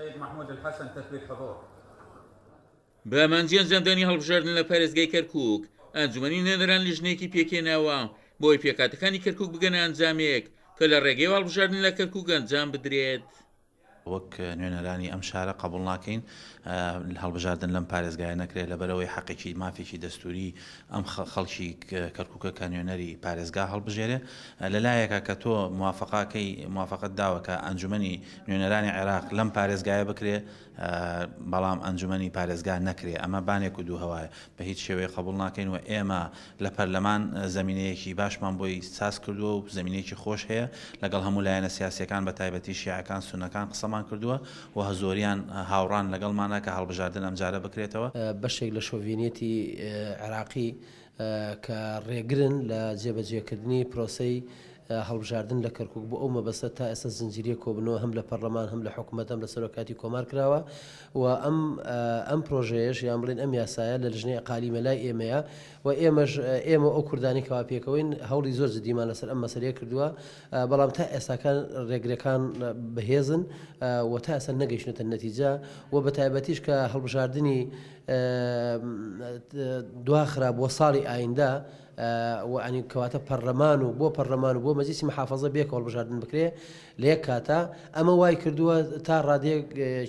سيد محمود الحسن تثبيت حضور. بە مانجیان جاندانی هەڵبژاردن لە پارێزگای کەرکووک ئەنجومەنی نێنەران لیژنێکی پێکێناوە بۆی پێکاتەکانی کەرکووک بگەنە ئەنجامێک کە لە ڕێگەی هەڵبژاردن لە کەرکووک ئەنجام بدرێت. وەک نوێنەرانی ئەم شارە قبول ناکەین هەڵبژاردن لەم پارێزگایە نەکرێت لەبەرەوەی حەقێکی مافێکی دەستوری ئەم خەڵکی کەرکووکە کە نوێنەری پارێزگا هەڵبژێرێ لەلایەکە کە تۆ موافقەت داوە کە ئەنجومەنی نوێنەرانی عێراق لەم پارێزگایە بکرێ بەڵام ئەنجومەنی پارێزگا نەکرێ ئەمە بانێک و دوو هەوایە بە هیچ شێوەیە قبول ناکەین و ئێمە لە پەرلەمان زمینەیەکی باشمان بۆی ساز کردووە و زمینەیەکی خۆش هەیە لەگەڵ هەموو لایەنە سیاسیەکان بە تایبەتی شیعەکان سونەکان قسەمان کردووە و هەزۆریان هاوڕان لەگەڵمانە کە هەڵبژاردن ئەمجارە بکرێتەوە. بەشێک لە شۆڤینێتی عێراقی کە ڕێگرن لە جێبەجێکردنی پرۆسەی هەڵبژاردن لە کەرکووک بۆ ئەو مەبەستە تا ئێستا زنجیرە کۆبنەوە هەم لە پەرلەمان هەم لە حکوومەت هەم لە سەرۆکاتی کۆمار کراوە و ئەم پرۆژەیەش یان بڵێن ئەم یاسایە لە لژنەی ئەقالیمە لای ئێمەیە و ئێمە ئەو کوردانی کەوا پێکەوەین هەوڵی زۆر جدیمان لەسەر ئەم مەسەلەیە کردووە بەڵام تا ئێستاکان ڕێگرەکان بەهێزن و تا ئێستا نەگەیشتنەتە نەتیجە و بە تایبەتیش کە هەڵبژاردننی دواخرا بۆ ساڵی ئایندا وعنی کەواتە پەرلەمان و بۆ پەرلەمان و بۆ مەجلیسی محافەزە بێکەوە هەڵبژاردن بکرێ لە یەک کاتە ئەمە وای کردووە تا ڕادێک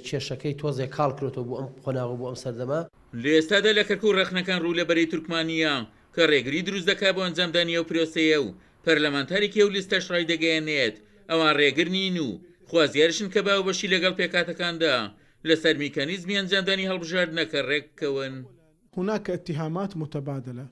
کێشەکەی تۆزێک کاڵ کردەوە بۆ ئەم قۆناغ بۆ ئەم سەردەما. لە ئێستادا لە کەرکووک ڕەخنەکان ڕوو لە بەرەی تورکمانیە کە ڕێگری دروست دەکات بۆ ئەنجامدانی ئەو پرۆسەیە و پەرلەمانتارێکی ئەو لیستەش ڕای دەگەیەنێت ئەوان ڕێگر نین و خوازیارشن کە باو بەشی لەگەڵ پێکاتەکاندا لەسەر میکانیزمی ئەنجامدانی هەڵبژاردنەکە ڕێککەون. هناك اتهامات متبادلة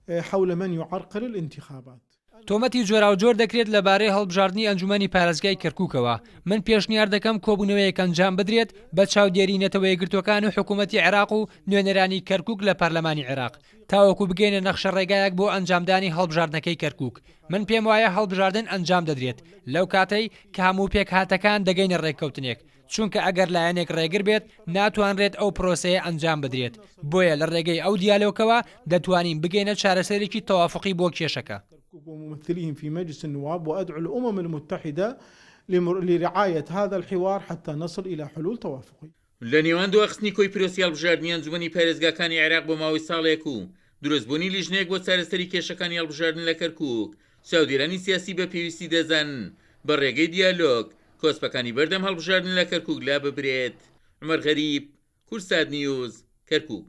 حول من يعرقل الانتخابات. تۆمەتی جۆرا و جۆر دەکرێت لەبارەی هەڵبژاردننی ئەنجومەنی پارێزگای کەرکووکەوە من پێشنیار دەکەم کۆبوونەوەیەک ئەنجام بدرێت بە چاودێری نەتەوە یەکگرتوەکان و حکوومەتی عێراق و نوێنەرانی کەرکووک لە پەرلەمانی عێراق تاوەکو بگەینە نەخشە ڕێگایەک بۆ ئەنجامدانی هەڵبژاردنەکەی کەرکووک. من پێم وایە هەڵبژاردن ئەنجام دەدرێت لەو کاتەی کە هەموو پێکهاتەکان دەگەینە ڕێککەوتنێک چونکە ئەگەر لایەنێک ڕێگر بێت ناتوانرێت ئەو پرۆسەیە ئەنجام بدرێت بۆیە لە ڕێگەی ئەو دیالۆگەوە دەتوانین بگەینە چارەسەرێکی تەوافقی بۆ کێشەکە. وممثليهم في مجلس النواب وأدعو الأمم المتحدة لرعاية هذا الحوار حتى نصل إلى حلول توافقي. لە نێوان دواخستنی کۆی پیرۆسی هەڵبژاردننی ئەنجومەنی پارێزگاکانی عێراق بۆ ماوەی ساڵێک و دروستبوونی لیژنەیەک بۆ چارەسەری کێشەکانی هەڵبژاردن لە کەرکووک چاودێرانی سیاسی بە پێویستی دەزان بە ڕێگەی دیالۆگ کۆسپەکانی بەردەم هەڵبژاردن لە کەرکووک لا ببرێت. عومەر غەریب، کورسات نیوز، کەرکووک.